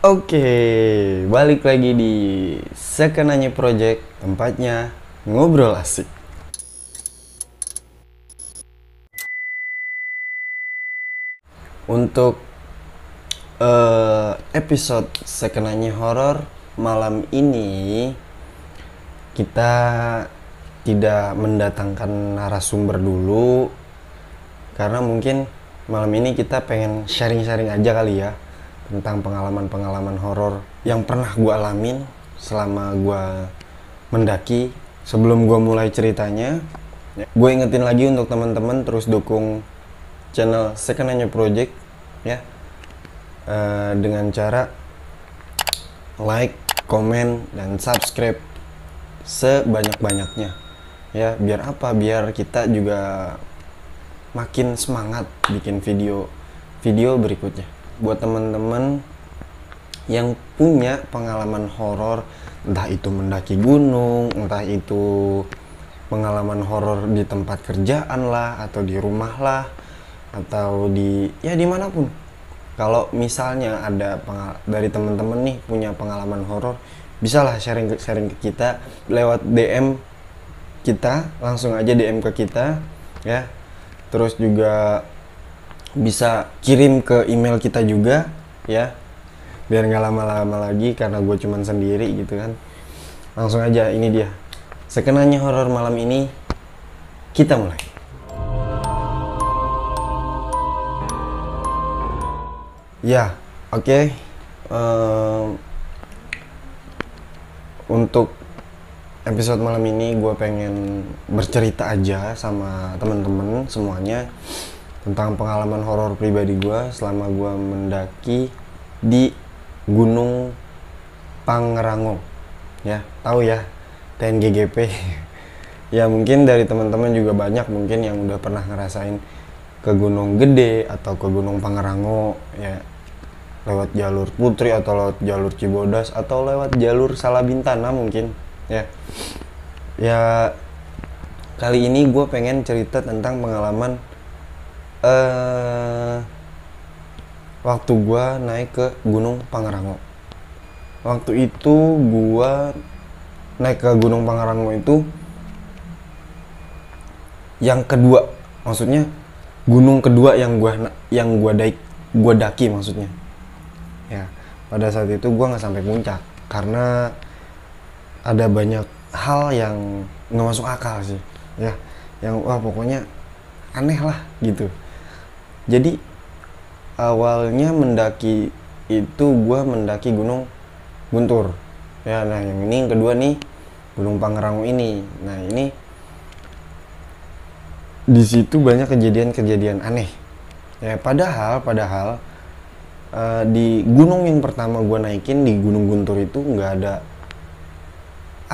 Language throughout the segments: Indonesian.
Oke, balik lagi di Sekenanya Project, tempatnya ngobrol asik. Untuk episode Sekenanya Horor malam ini kita tidak mendatangkan narasumber dulu karena mungkin malam ini kita pengen sharing-sharing aja kali ya tentang pengalaman-pengalaman horor yang pernah gue alamin selama gue mendaki. Sebelum gue mulai ceritanya, gue ingetin lagi untuk teman-teman terus dukung channel Sekenanya Project ya, dengan cara like, komen, dan subscribe sebanyak-banyaknya ya. Biar apa? Biar kita juga makin semangat bikin video berikutnya. Buat teman-teman yang punya pengalaman horor, entah itu mendaki gunung, entah itu pengalaman horor di tempat kerjaan lah, atau di rumah lah, atau di dimanapun. Kalau misalnya ada dari teman-teman nih punya pengalaman horor, bisalah sharing ke kita lewat DM kita, langsung aja DM ke kita ya. Terus juga bisa kirim ke email kita juga ya, biar nggak lama-lama lagi karena gue cuman sendiri gitu kan. Langsung aja, ini dia Sekenanya Horor malam ini, kita mulai. Ya, oke. Untuk episode malam ini gue pengen bercerita aja sama teman-teman semuanya tentang pengalaman horor pribadi gue selama gue mendaki di Gunung Pangrango ya. Tahu ya, TNGGP. Ya mungkin dari teman-teman juga banyak mungkin yang udah pernah ngerasain ke Gunung Gede atau ke Gunung Pangrango ya, lewat jalur Putri atau lewat jalur Cibodas atau lewat jalur Salabintana mungkin ya. Ya kali ini gue pengen cerita tentang pengalaman waktu gue naik ke Gunung Pangrango. Waktu itu gue naik ke Gunung Pangrango itu yang kedua, maksudnya gunung kedua yang gue daki maksudnya. Ya, pada saat itu gue nggak sampai puncak karena ada banyak hal yang nggak masuk akal sih, ya, yang pokoknya aneh lah gitu. Jadi awalnya mendaki itu gue mendaki Gunung Guntur, ya. Nah yang ini yang kedua nih, Gunung Pangrango ini. Nah ini di situ banyak kejadian-kejadian aneh. Ya padahal di gunung yang pertama gue naikin di Gunung Guntur itu nggak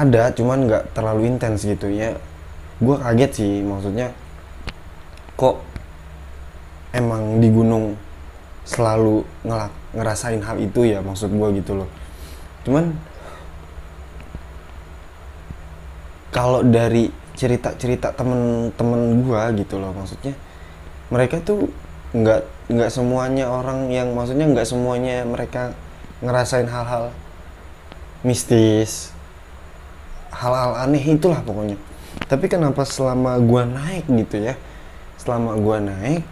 ada, cuman nggak terlalu intens gitu ya. Gue kaget sih, maksudnya kok emang di gunung selalu ngerasain hal itu ya, maksud gue gitu loh. Cuman kalau dari cerita temen-temen gue gitu loh, maksudnya mereka tuh nggak semuanya orang yang, maksudnya nggak semuanya mereka ngerasain hal-hal mistis, hal-hal aneh itulah pokoknya. Tapi kenapa selama gue naik gitu ya, selama gue naik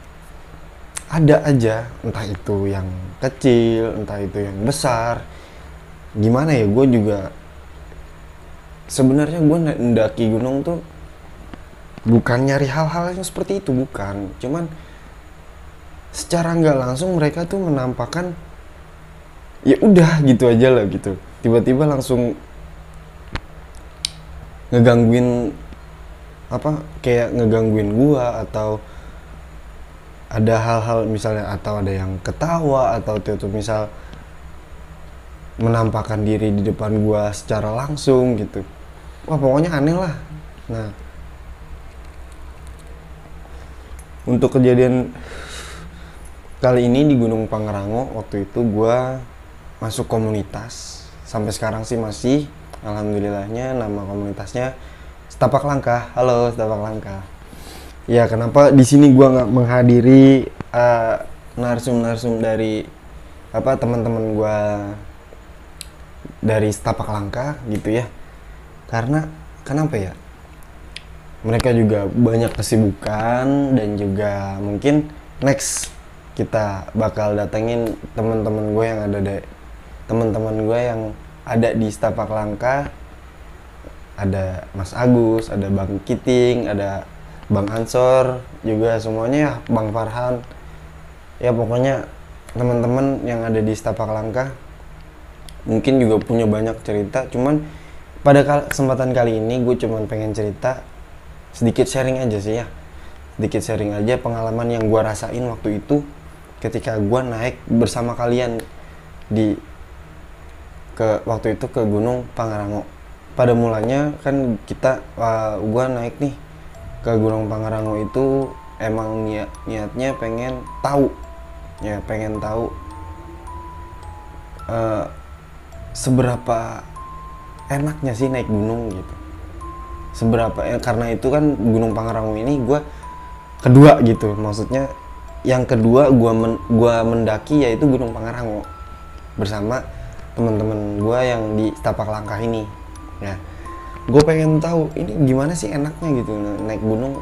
ada aja, entah itu yang kecil, entah itu yang besar. Gimana ya, gue juga sebenarnya gue mendaki gunung tuh bukan nyari hal-hal yang seperti itu, bukan. Cuman secara nggak langsung mereka tuh menampakkan ya udah gitu aja lah gitu. Tiba-tiba langsung ngegangguin kayak ngegangguin gua, atau ada hal-hal misalnya, atau ada yang ketawa, atau tuh misal menampakkan diri di depan gua secara langsung gitu. Wah pokoknya aneh lah. Nah untuk kejadian kali ini di Gunung Pangrango, waktu itu gua masuk komunitas. Sampai sekarang sih masih, alhamdulillahnya, nama komunitasnya Setapak Langkah. Halo Setapak Langkah. Ya kenapa di sini gue nggak menghadiri narsum dari teman-teman gue dari setapak langkah gitu ya. Karena kenapa ya, mereka juga banyak kesibukan, dan juga mungkin next kita bakal datengin teman-teman gue yang ada teman-teman gue yang ada di setapak langkah. Ada Mas Agus, ada Bang Kiting, ada Bang Ansor juga, semuanya ya, Bang Farhan. Ya pokoknya teman-teman yang ada di setapak langkah mungkin juga punya banyak cerita. Cuman pada kesempatan kali ini gue cuman pengen cerita sedikit, sharing aja sih ya. Sedikit sharing aja pengalaman yang gue rasain waktu itu ketika gue naik bersama kalian waktu itu ke Gunung Pangrango. Pada mulanya kan gue naik nih ke Gunung Pangrango itu emang niatnya pengen tahu seberapa enaknya sih naik gunung gitu. Karena itu kan Gunung Pangrango ini gue kedua gitu, maksudnya yang kedua gue mendaki yaitu Gunung Pangrango bersama teman-teman gue yang di setapak langkah ini. Ya, gue pengen tahu ini gimana sih enaknya gitu naik gunung.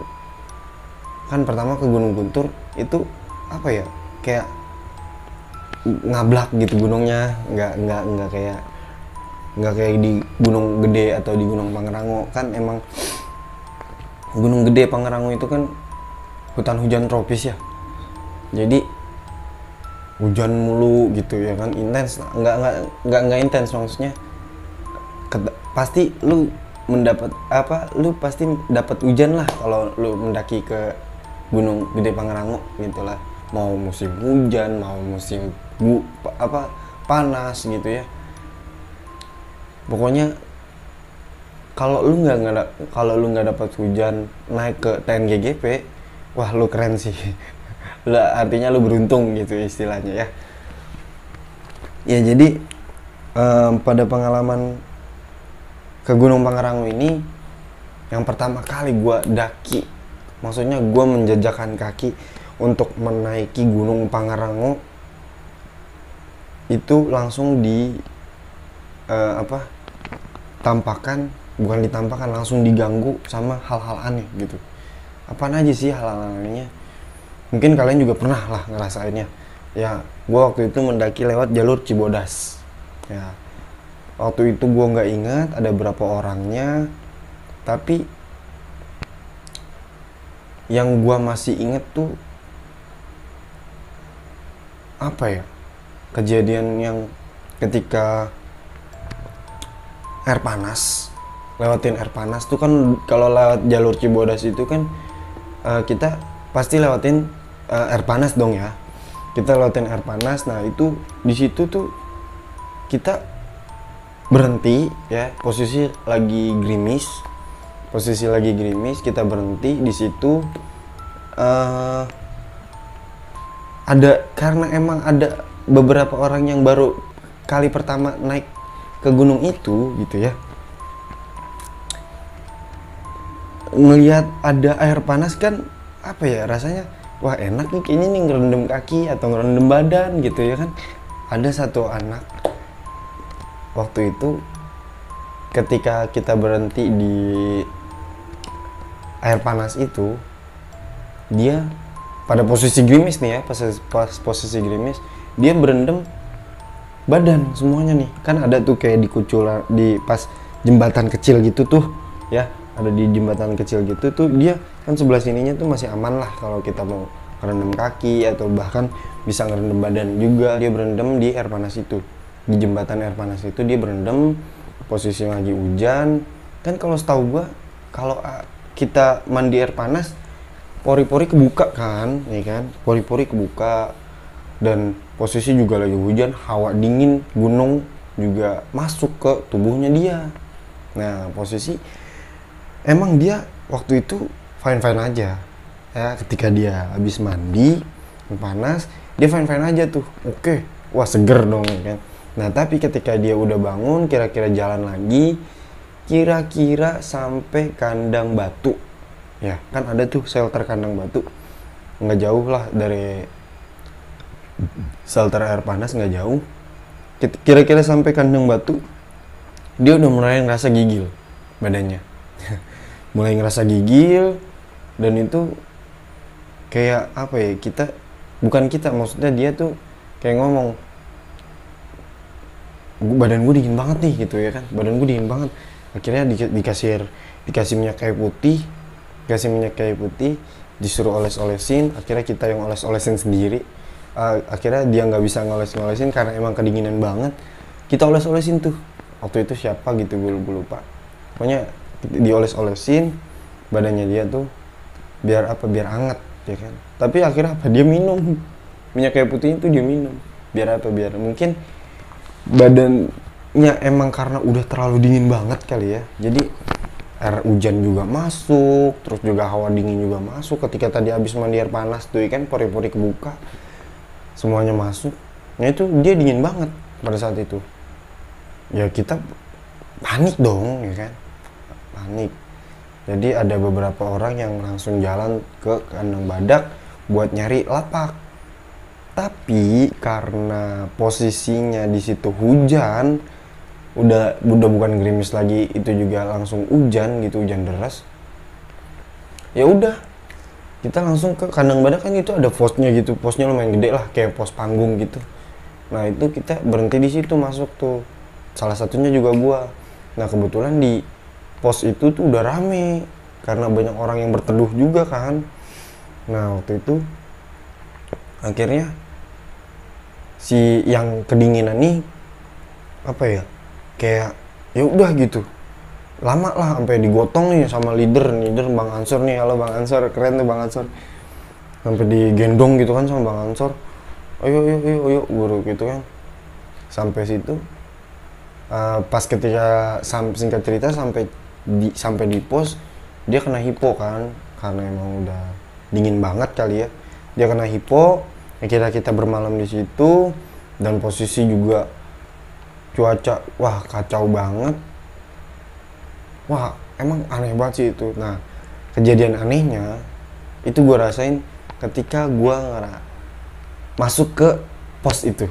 Kan pertama ke Gunung Guntur itu apa ya, kayak ngablak gitu gunungnya, nggak kayak di Gunung Gede atau di Gunung Pangrango. Kan emang Gunung Gede Pangrango itu kan hutan hujan tropis ya, jadi hujan mulu gitu ya kan, intens. Nggak intens, maksudnya pasti lu pasti dapat hujan lah kalau lu mendaki ke Gunung Gede Pangrango gitulah. Mau musim hujan, mau musim panas gitu ya. Pokoknya kalau lu nggak dapat hujan naik ke TNGGP, wah lu keren sih. Artinya lu beruntung gitu istilahnya ya. Ya jadi pada pengalaman ke Gunung Pangrango ini, yang pertama kali gue daki, maksudnya gue menjajakan kaki untuk menaiki Gunung Pangrango, itu langsung langsung diganggu sama hal-hal aneh gitu. Apaan aja sih hal-hal anehnya? Mungkin kalian juga pernah lah ngerasainnya. Ya, gue waktu itu mendaki lewat jalur Cibodas. Ya, waktu itu gue nggak ingat ada berapa orangnya, tapi yang gue masih inget tuh apa ya, kejadian yang ketika lewatin air panas tuh kan. Kalau lewat jalur Cibodas itu kan kita pasti lewatin air panas dong ya. Kita lewatin air panas. Nah itu di situ tuh kita berhenti ya, posisi lagi gerimis, kita berhenti di situ. Karena emang ada beberapa orang yang baru kali pertama naik ke gunung itu gitu ya, ngelihat ada air panas kan apa ya rasanya, wah enak nih kayaknya nih ngerendam kaki atau ngerendam badan gitu ya kan. Ada satu anak waktu itu ketika kita berhenti di air panas itu, dia pada posisi gerimis nih ya, pas posisi gerimis dia berendam badan semuanya nih. Kan ada tuh kayak di pas jembatan kecil gitu tuh ya, ada di jembatan kecil gitu tuh, dia kan sebelah sininya tuh masih aman lah kalau kita mau ngerendam kaki atau bahkan bisa ngerendam badan juga. Dia berendam di air panas itu, di jembatan air panas itu dia berendam, posisi lagi hujan. Kan kalau setahu gua kalau kita mandi air panas pori-pori kebuka kan, ya kan, pori-pori kebuka, dan posisi juga lagi hujan, hawa dingin gunung juga masuk ke tubuhnya dia. Nah posisi emang dia waktu itu fine-fine aja ya, ketika dia habis mandi panas dia fine-fine aja tuh, oke, wah seger dong ya kan. Nah tapi ketika dia udah bangun, kira-kira jalan lagi, kira-kira sampai kandang batu ya, kan ada tuh shelter kandang batu, nggak jauh lah dari shelter air panas, nggak jauh. Kira-kira sampai kandang batu dia udah mulai ngerasa gigil badannya. Mulai ngerasa gigil, dan itu kayak apa ya, maksudnya dia tuh kayak ngomong, badan gue dingin banget nih gitu ya kan, badan gue dingin banget. Akhirnya dikasih minyak kayu putih, disuruh oles-olesin. Akhirnya kita yang oles-olesin sendiri. Akhirnya dia nggak bisa ngoles-ngolesin karena emang kedinginan banget. Kita oles-olesin tuh, waktu itu siapa gitu gue lupa, pokoknya dioles-olesin badannya dia tuh biar anget ya kan. Tapi akhirnya apa, dia minum minyak kayu putihnya tuh, dia minum biar mungkin badannya emang karena udah terlalu dingin banget kali ya, jadi air hujan juga masuk, terus juga hawa dingin juga masuk. Ketika tadi habis mandi air panas tuh kan, pori-pori kebuka, semuanya masuk. Nah itu dia dingin banget pada saat itu. Ya kita panik dong ya kan, panik. Jadi ada beberapa orang yang langsung jalan ke kandang badak buat nyari lapak. Tapi karena posisinya di situ hujan, udah bukan gerimis lagi, itu juga langsung hujan gitu, hujan deras. Ya udah, kita langsung ke kandang badak. Kan itu ada posnya gitu, posnya lumayan gede lah, kayak pos panggung gitu. Nah itu kita berhenti di situ, masuk tuh. Salah satunya juga gua. Nah kebetulan di pos itu tuh udah rame karena banyak orang yang berteduh juga kan. Nah waktu itu akhirnya si yang kedinginan nih apa ya, kayak ya udah gitu, lama lah sampai digotong nih sama leader Bang Ansor nih. Halo Bang Ansor, keren tuh Bang Ansor, sampai digendong gitu kan sama Bang Ansor, ayo guru gitu kan. Sampai situ pas ketika singkat cerita sampai di pos, dia kena hipo kan, karena emang udah dingin banget kali ya, dia kena hipo. Kita bermalam di situ, dan posisi juga cuaca wah kacau banget, wah emang aneh banget sih itu. Nah kejadian anehnya itu gue rasain ketika gue masuk ke pos itu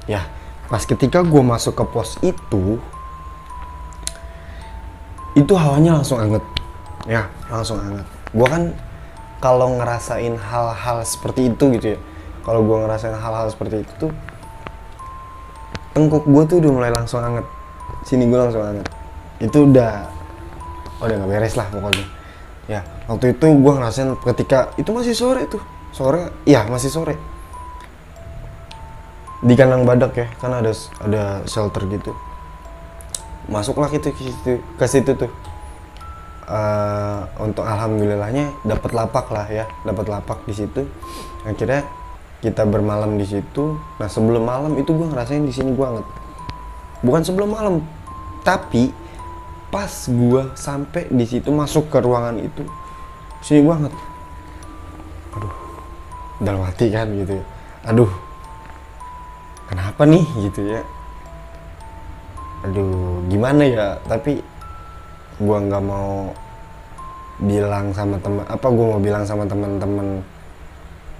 ya. Pas ketika gue masuk ke pos itu hawanya langsung anget ya, langsung anget. Gue kan kalau ngerasain hal-hal seperti itu gitu ya, kalau gue ngerasain hal-hal seperti itu tuh, tengkuk gue tuh udah mulai langsung anget, sini gue langsung anget. Itu udah gak beres lah pokoknya ya. Waktu itu gue ngerasain ketika itu masih sore, masih sore di kandang badak ya, kan ada shelter gitu. Masuklah gitu ke situ tuh. Untuk alhamdulillahnya dapat lapak di situ. Akhirnya kita bermalam di situ. Nah sebelum malam itu gue ngerasain di sini gue anget. Bukan sebelum malam, tapi pas gue sampai di situ, masuk ke ruangan itu, sini gue anget. Aduh, dalam hati kan gitu ya. Aduh, kenapa nih gitu ya. Aduh, gimana ya. Tapi gue nggak mau bilang sama teman-teman,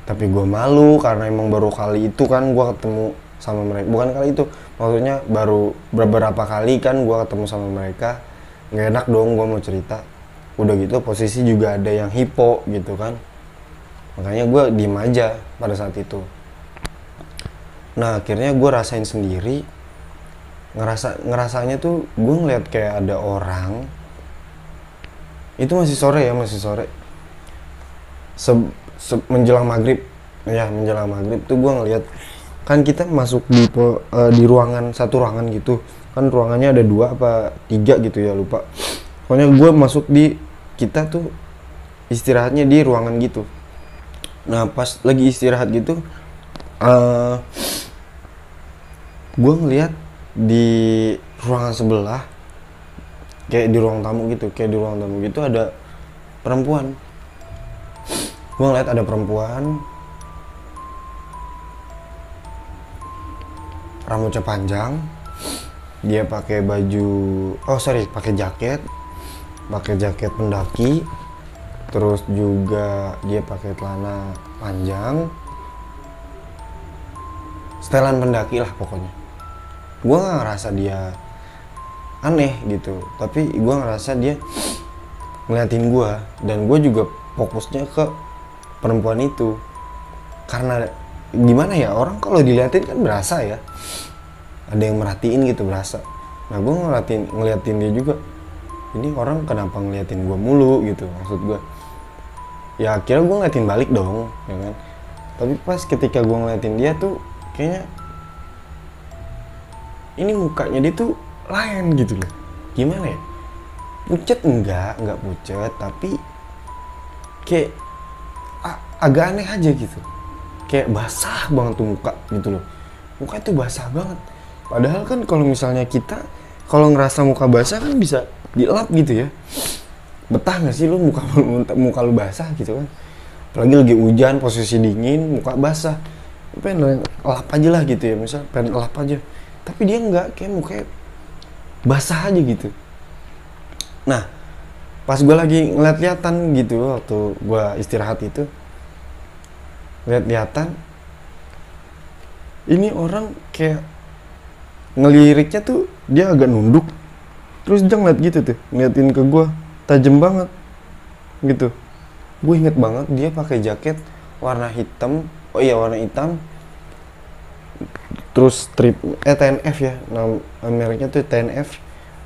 tapi gue malu karena emang baru kali itu kan gue ketemu sama mereka. Bukan kali itu, maksudnya baru beberapa kali kan gue ketemu sama mereka. Nggak enak dong gue mau cerita. Udah gitu posisi juga ada yang hipo gitu kan, makanya gue diem aja pada saat itu. Nah akhirnya gue rasain sendiri, ngerasanya tuh gue ngeliat kayak ada orang. Itu masih sore menjelang maghrib tuh gue ngeliat. Kan kita masuk di ruangan, satu ruangan gitu kan, ruangannya ada 2 apa 3 gitu ya, lupa. Pokoknya gue masuk kita tuh istirahatnya di ruangan gitu. Nah pas lagi istirahat gitu, gue ngeliat di ruangan sebelah, kayak di ruang tamu gitu, ada perempuan. Gue ngeliat ada perempuan, rambutnya panjang, dia pakai pakai jaket pendaki, terus juga dia pakai celana panjang, setelan pendaki lah pokoknya. Gue nggak ngerasa dia aneh gitu, tapi gue ngerasa dia ngeliatin gue, dan gue juga fokusnya ke perempuan itu. Karena gimana ya, orang kalau diliatin kan berasa ya, ada yang merhatiin gitu, berasa. Nah gue ngeliatin dia juga, ini orang kenapa ngeliatin gue mulu gitu, maksud gue. Ya akhirnya gue ngeliatin balik dong, ya kan. Tapi pas ketika gue ngeliatin dia tuh kayaknya ini mukanya dia tuh lain gitu loh. Gimana ya, pucet enggak pucet, tapi kayak agak aneh aja gitu, kayak basah banget tuh muka gitu loh. Muka itu basah banget, padahal kan kalau misalnya kita kalau ngerasa muka basah kan bisa dilap gitu ya. Betah nggak sih lu muka lu basah gitu kan, apalagi lagi hujan, posisi dingin, muka basah, pengen lap aja lah gitu ya, misal pengen lap aja, tapi dia enggak, kayak mukanya basah aja gitu. Nah pas gue lagi ngeliat-liatan gitu, waktu gue istirahat itu lihat-lihatan, ini orang kayak ngeliriknya tuh dia agak nunduk, terus dia ngeliat gitu tuh, ngeliatin ke gue tajam banget gitu. Gue inget banget dia pakai jaket warna hitam, warna hitam, terus strip TNF ya, nama mereknya tuh TNF.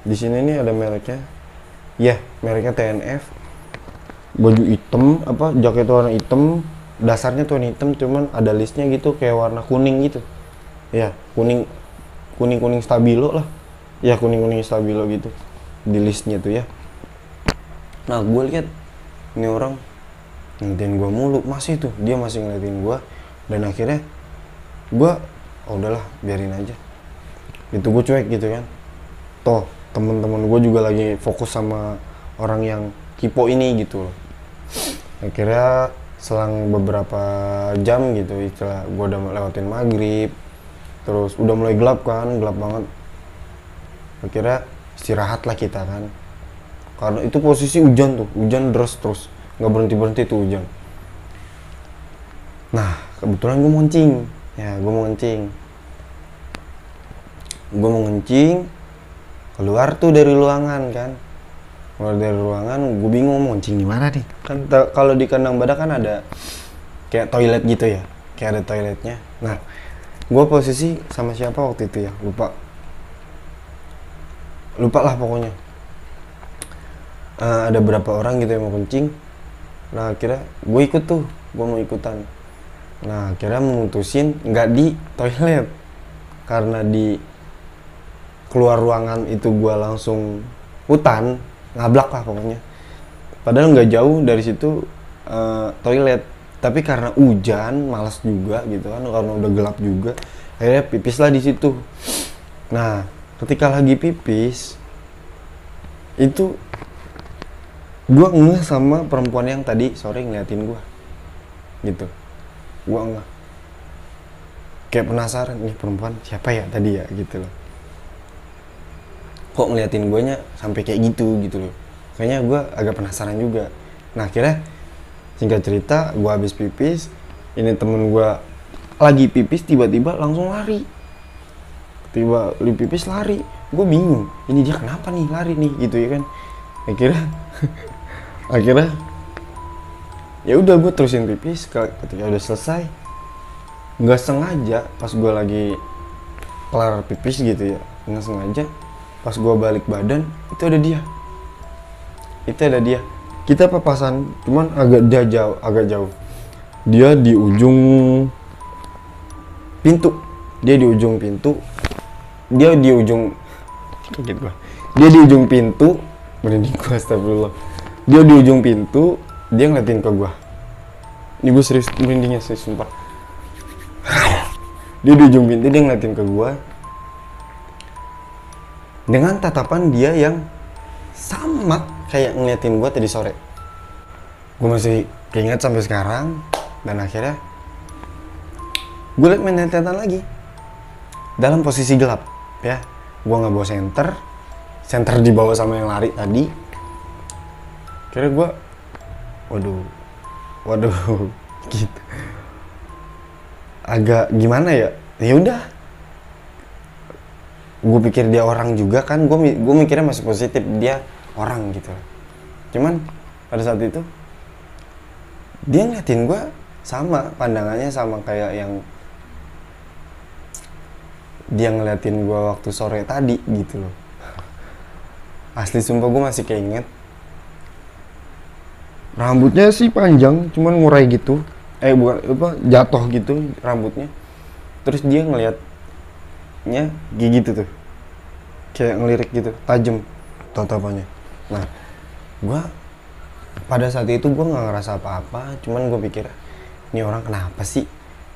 Di sini nih ada mereknya, ya mereknya TNF. Baju hitam, jaket warna hitam, dasarnya tuh warna hitam, cuman ada listnya gitu kayak warna kuning gitu ya, kuning stabilo lah ya, kuning stabilo gitu di listnya tuh ya. Nah gue lihat ini orang ngeliatin gue mulu, dia masih ngeliatin gue, dan akhirnya gue udahlah biarin aja gitu, gue cuek gitu kan. Toh temen-temen gue juga lagi fokus sama orang yang kipo ini gitu loh. Akhirnya selang beberapa jam gitu, istilah gue udah lewatin maghrib, terus udah mulai gelap banget. Akhirnya istirahat lah kita kan, karena itu posisi hujan deras terus, nggak berhenti tuh hujan. Nah kebetulan gue mau ngencing, keluar tuh dari ruangan kan. Gue bingung mau ngencing di mana nih kan. Kalau di kandang badak kan ada kayak toilet gitu ya, kayak ada toiletnya. Nah gue posisi sama siapa waktu itu ya, lupa lah pokoknya. Ada berapa orang gitu yang mau kencing. Nah akhirnya gue mau ikutan. Nah akhirnya memutusin nggak di toilet, karena di keluar ruangan itu gue langsung hutan, ngablak lah pokoknya. Padahal nggak jauh dari situ toilet, tapi karena hujan malas juga gitu kan, karena udah gelap juga, akhirnya pipis lah di situ. Nah ketika lagi pipis itu gue ngeh sama perempuan yang tadi sore ngeliatin gue gitu. Gue ngeh, kayak penasaran, nih perempuan siapa ya tadi ya gitu loh, kok ngeliatin gue nya sampai kayak gitu loh. Kayaknya gue agak penasaran juga. Nah akhirnya singkat cerita, gue habis pipis, ini temen gue lagi pipis tiba-tiba langsung lari, gue bingung, ini dia kenapa nih lari nih gitu ya kan. akhirnya ya udah gue terusin pipis. Ketika udah selesai, nggak sengaja pas gue lagi kelar pipis gitu ya, nggak sengaja pas gue balik badan itu ada dia. Kita papasan, cuman agak jauh. Dia di ujung pintu. Dia di ujung pintu. Merinding gue, astagfirullah. Dia di ujung pintu, dia ngeliatin ke gue. Ini gue serius, merindingnya serius, sumpah. Dia di ujung pintu, dia ngeliatin ke gue dengan tatapan dia yang sama kayak ngeliatin gue tadi sore. Gue masih keinget sampai sekarang. Dan akhirnya gue liat main tetetan lagi dalam posisi gelap ya. Gue nggak bawa senter dibawa sama yang lari tadi. Akhirnya gue waduh gitu, agak gimana ya, ya udah gue pikir dia orang juga kan, gue mikirnya masih positif, dia orang gitu. Cuman pada saat itu dia ngeliatin gue sama pandangannya, sama kayak yang dia ngeliatin gue waktu sore tadi gitu loh. Asli sumpah gue masih keinget. Rambutnya sih panjang, cuman ngurai gitu. Bukan apa, jatuh gitu rambutnya. Terus dia ngeliatnya gitu tuh, kayak ngelirik gitu, tajam tatapannya. Nah, gue pada saat itu gue nggak ngerasa apa-apa, cuman gue pikir ini orang kenapa sih,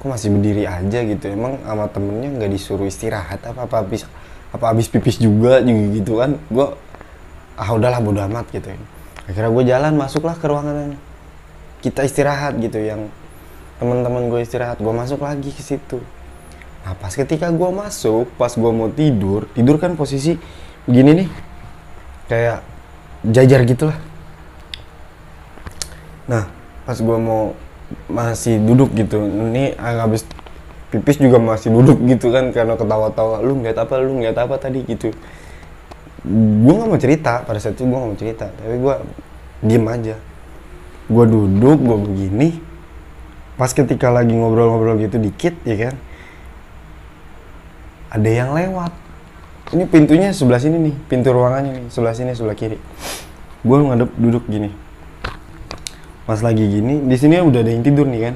kok masih berdiri aja gitu. Emang sama temennya nggak disuruh istirahat apa habis pipis juga gitu kan. Gue udahlah bodo amat gitu. Akhirnya gue jalan, masuklah ke ruangan kita istirahat gitu, yang teman-teman gue istirahat. Gue masuk lagi ke situ. Nah, pas ketika gue masuk, pas gue mau tidur kan posisi begini nih, kayak jajar gitulah. Nah, pas gue mau masih duduk gitu, ini habis pipis juga masih duduk gitu kan, karena ketawa-tawa, lu ngeliat apa tadi gitu. Gue nggak mau cerita, pada saat itu gue nggak mau cerita, tapi gue diem aja. Gue duduk, gue begini. Pas ketika lagi ngobrol-ngobrol gitu dikit ya kan, ada yang lewat. Ini pintunya sebelah sini nih, pintu ruangannya nih, sebelah sini, sebelah kiri. Gue ngadep duduk gini. Pas lagi gini, di sini udah ada yang tidur nih kan.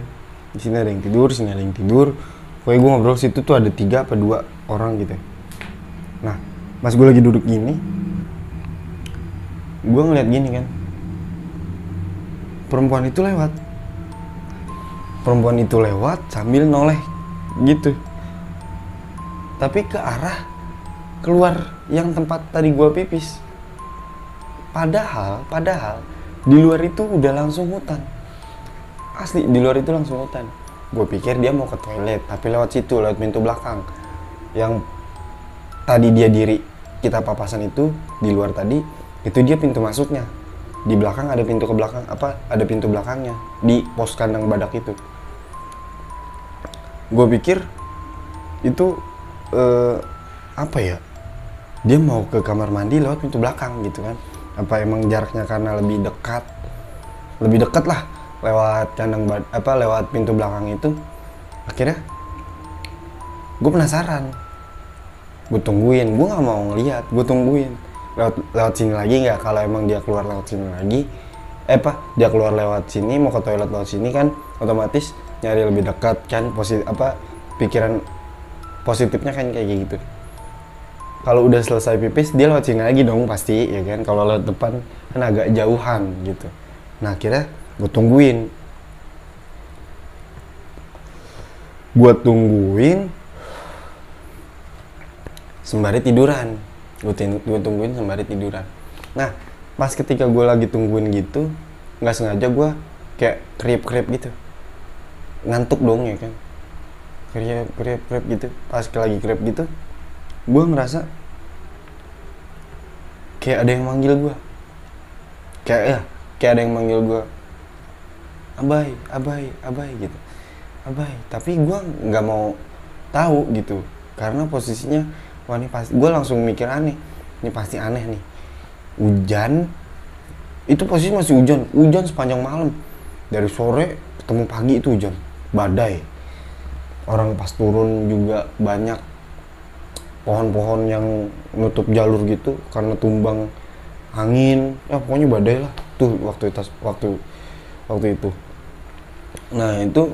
Di sini ada yang tidur, sini ada yang tidur. Pokoknya gue ngobrol situ tuh ada 3 apa 2 orang gitu. Nah, pas gue lagi duduk gini, gue ngeliat gini kan, perempuan itu lewat sambil noleh gitu, tapi ke arah keluar yang tempat tadi gue pipis. Padahal di luar itu udah langsung hutan. Asli di luar itu langsung hutan. Gue pikir dia mau ke toilet, tapi lewat situ, lewat pintu belakang. Yang tadi dia diri kita papasan itu di luar tadi, itu dia pintu masuknya. Di belakang ada pintu ke belakang, ada pintu belakangnya di pos kandang badak itu. Gue pikir itu apa ya? Dia mau ke kamar mandi lewat pintu belakang gitu kan. Apa emang jaraknya karena lebih dekat lah lewat kandang lewat pintu belakang itu. Akhirnya gue penasaran, gue tungguin, gue nggak mau ngeliat, gue tungguin lewat sini lagi nggak. Kalau emang dia keluar lewat sini lagi, dia keluar lewat sini mau ke toilet lewat sini kan, otomatis nyari lebih dekat kan, pikiran positifnya kan kayak gitu. Kalau udah selesai pipis dia lewat sini lagi dong pasti ya kan, kalau lewat depan kan agak jauhan gitu. Nah, akhirnya gue tungguin sembari tiduran. Gue tungguin sembari tiduran. Nah, pas ketika gue lagi tungguin gitu, nggak sengaja gue kayak kriep gitu, ngantuk dong ya kan, kriep gitu. Pas lagi kriep gitu, gue ngerasa kayak ada yang manggil gue, kayak ada yang manggil gue, abai gitu, abai. Tapi gue nggak mau tahu gitu, karena posisinya wah ini pasti, gue langsung mikir aneh, ini pasti aneh nih. Hujan, itu posisi masih hujan sepanjang malam, dari sore ketemu pagi itu hujan, badai. Orang pas turun juga banyak pohon-pohon yang nutup jalur gitu karena tumbang angin, ya pokoknya badai lah tuh waktu itu. Nah, itu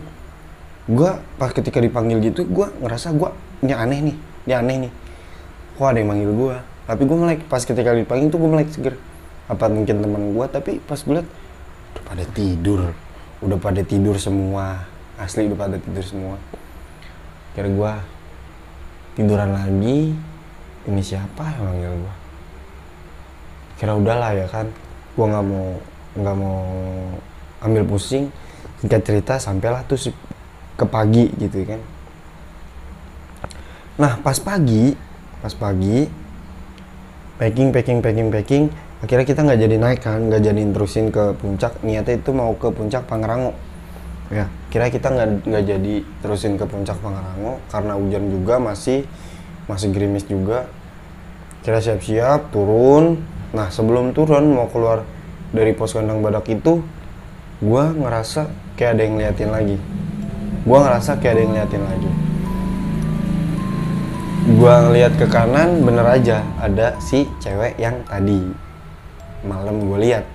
gua pas ketika dipanggil gitu, gua ngerasa ini aneh nih, kok ada yang manggil gua. Tapi gua melek, pas ketika dipanggil tuh gua melek seger, apa mungkin teman gua. Tapi pas gua liat udah pada tidur semua, asli udah pada tidur semua. Kira gua tiduran lagi, ini siapa yang manggil gua. Kira udahlah ya kan, gua nggak mau ambil pusing. Singkat cerita sampailah tuh ke pagi gitu kan. Nah, pas pagi packing, akhirnya kita nggak jadi naik kan, nggak jadi terusin ke puncak. Niatnya itu mau ke puncak Pangrango ya. Kira kita nggak jadi terusin ke puncak Pangrango karena hujan juga, masih gerimis juga. Kita siap-siap turun. Nah sebelum turun mau keluar dari pos kandang badak itu, gue ngerasa kayak ada yang ngeliatin lagi. Gue ngeliat ke kanan, bener aja ada si cewek yang tadi malam gue lihat.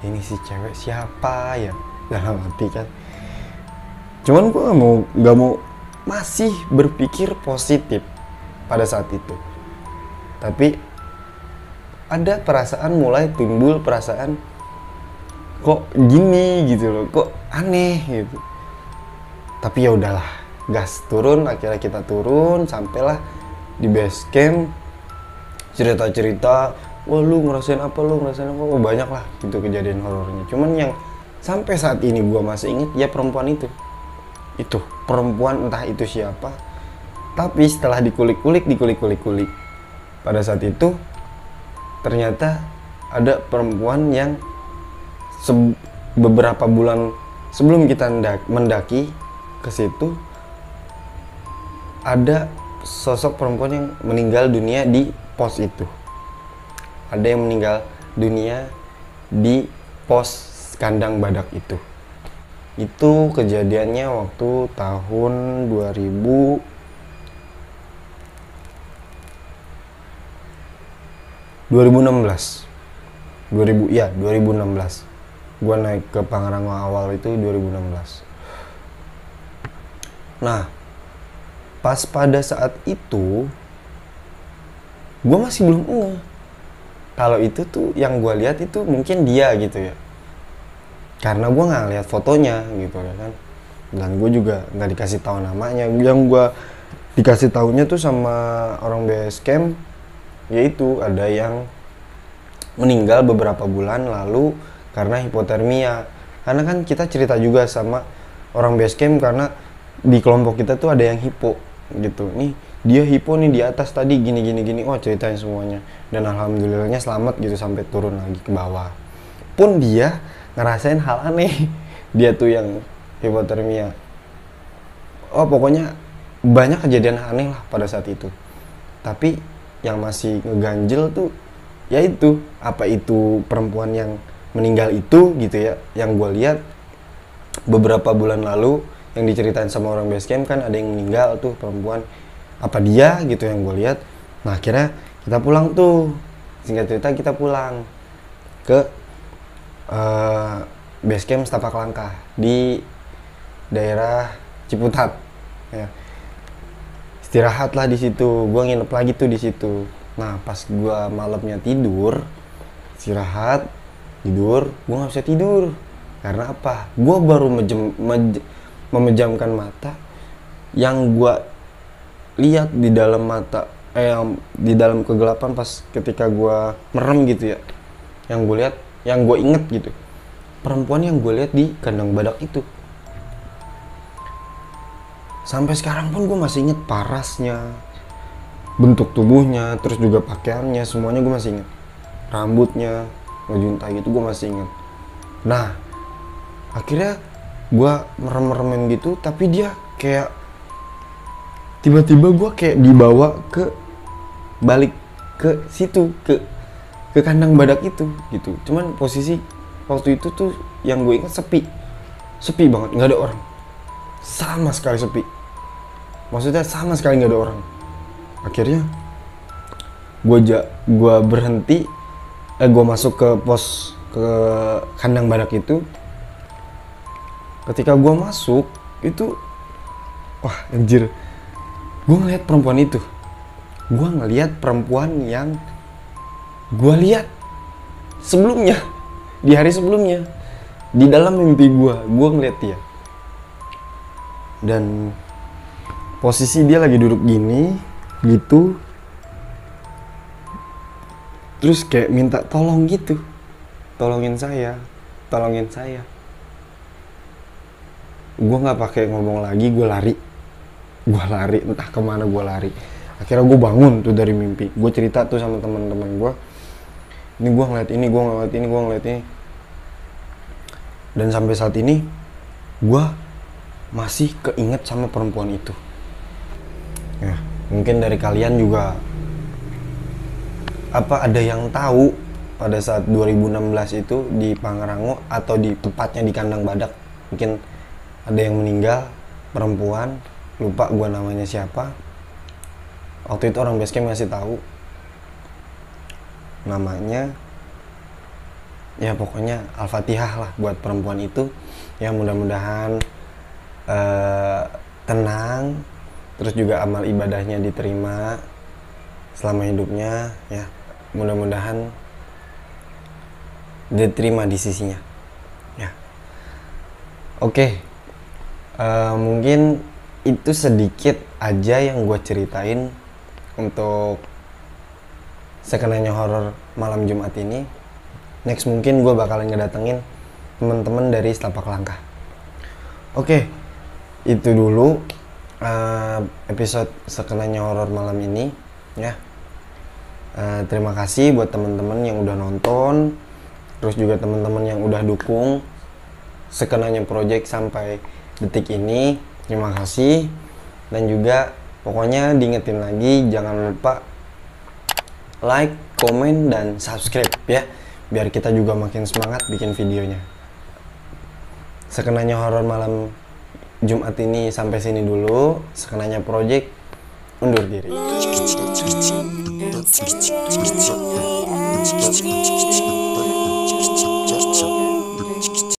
Ini si cewek siapa ya? Dalam hati kan. Cuman gue nggak mau masih berpikir positif pada saat itu. Tapi ada perasaan, mulai timbul perasaan kok gini gitu loh, kok aneh gitu. Tapi ya udahlah, gas turun. Akhirnya kita turun, sampailah di base camp. Cerita-cerita, wah lu ngerasain apa, oh, banyak lah gitu kejadian horornya. Cuman yang sampai saat ini gua masih inget ya perempuan itu perempuan, entah itu siapa. Tapi setelah dikulik-kulik pada saat itu ternyata ada perempuan yang beberapa bulan sebelum kita mendaki ke situ, ada sosok perempuan yang meninggal dunia di pos itu. Ada yang meninggal dunia di pos kandang badak itu. Itu kejadiannya waktu tahun 2016. Gua naik ke Pangrango awal itu 2016. Nah, pas pada saat itu gue masih belum ngeh kalau itu tuh yang gue lihat itu mungkin dia gitu ya, karena gue nggak lihat fotonya gitu ya kan, dan gue juga nggak dikasih tahu namanya. Yang gue dikasih tahunya tuh sama orang base camp, yaitu ada yang meninggal beberapa bulan lalu karena hipotermia. Karena kan kita cerita juga sama orang base camp, karena di kelompok kita tuh ada yang hipo gitu. Nih dia hipo nih di atas tadi gini. Oh, ceritain semuanya. Dan alhamdulillahnya selamat gitu sampai turun lagi ke bawah. Pun dia ngerasain hal aneh. Dia tuh yang hipotermia. Oh, pokoknya banyak kejadian aneh lah pada saat itu. Tapi yang masih ngeganjel tuh yaitu apa itu perempuan yang meninggal itu gitu ya, yang gue lihat beberapa bulan lalu yang diceritain sama orang base camp. Kan ada yang meninggal tuh perempuan, apa dia gitu yang gue lihat. Nah akhirnya kita pulang tuh, singkat cerita kita pulang ke base camp Setapak Langkah di daerah Ciputat ya. Istirahat lah di situ, gue nginep lagi tuh di situ. Nah pas gue malamnya tidur, istirahat tidur, gue nggak bisa tidur. Karena apa? Gue baru memejamkan mata, yang gue lihat di dalam mata, di dalam kegelapan pas ketika gue merem gitu ya, yang gue lihat, yang gue inget gitu, perempuan yang gue lihat di kandang badak itu. Sampai sekarang pun gue masih inget parasnya, bentuk tubuhnya, terus juga pakaiannya, semuanya gue masih inget. Rambutnya ngejuntai gitu gue masih inget. Nah akhirnya gue merem-meremin gitu, tapi dia kayak tiba-tiba gue kayak dibawa ke balik ke situ, ke kandang badak itu gitu. Cuman posisi waktu itu tuh yang gue ingat sepi banget, nggak ada orang, sama sekali sepi. Maksudnya sama sekali nggak ada orang. Akhirnya gue berhenti, gue masuk ke pos ke kandang badak itu. Ketika gue masuk itu, wah anjir, gue ngeliat perempuan itu. Gue ngeliat perempuan yang gue lihat sebelumnya, di hari sebelumnya, di dalam mimpi gue ngeliat dia. Dan posisi dia lagi duduk gini gitu, terus kayak minta tolong gitu, tolongin saya. Gue nggak pakai ngomong lagi, gue lari entah kemana, gue lari. Akhirnya gue bangun tuh dari mimpi, gue cerita tuh sama teman-teman gue, ini gue ngeliat ini. Dan sampai saat ini gue masih keinget sama perempuan itu ya. Mungkin dari kalian juga ada yang tahu pada saat 2016 itu di Pangrango atau di tepatnya di kandang badak, mungkin ada yang meninggal, perempuan, lupa gua namanya siapa. Waktu itu orang basecamp ngasih tahu namanya, ya pokoknya Al-Fatihah lah buat perempuan itu. Ya mudah-mudahan tenang, terus juga amal ibadahnya diterima selama hidupnya, ya mudah-mudahan diterima di sisinya, ya. Oke. Mungkin itu sedikit aja yang gue ceritain untuk Sekenanya Horor malam Jumat ini. Next mungkin gue bakalan ngedatengin teman-teman dari Setapak Langkah. Oke, itu dulu episode Sekenanya Horor malam ini, ya. Terima kasih buat teman-teman yang udah nonton, terus juga teman-teman yang udah dukung Sekenanya Project sampai detik ini. Terima kasih. Dan juga pokoknya diingetin lagi, jangan lupa like, komen, dan subscribe ya, biar kita juga makin semangat bikin videonya. Sekenanya Horor malam Jumat ini sampai sini dulu. Sekenanya Project undur diri.